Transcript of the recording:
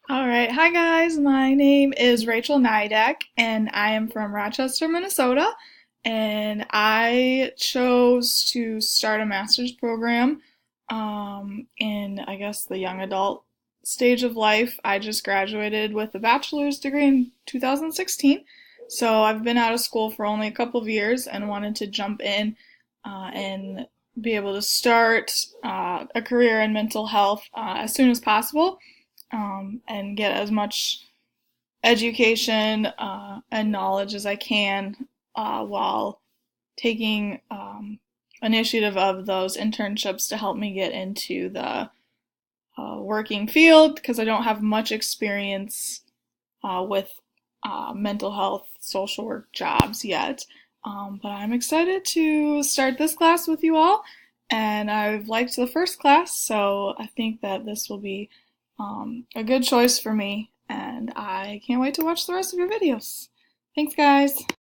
Alright, hi guys, my name is Rachel Nidek and I am from Rochester, Minnesota, and I chose to start a master's program in, I guess, the young adult stage of life. I just graduated with a bachelor's degree in 2016, so I've been out of school for only a couple of years and wanted to jump in and be able to start a career in mental health as soon as possible and get as much education and knowledge as I can while taking initiative of those internships to help me get into the working field because I don't have much experience with mental health social work jobs yet. But I'm excited to start this class with you all, and I've liked the first class, so I think that this will be a good choice for me, and I can't wait to watch the rest of your videos. Thanks, guys.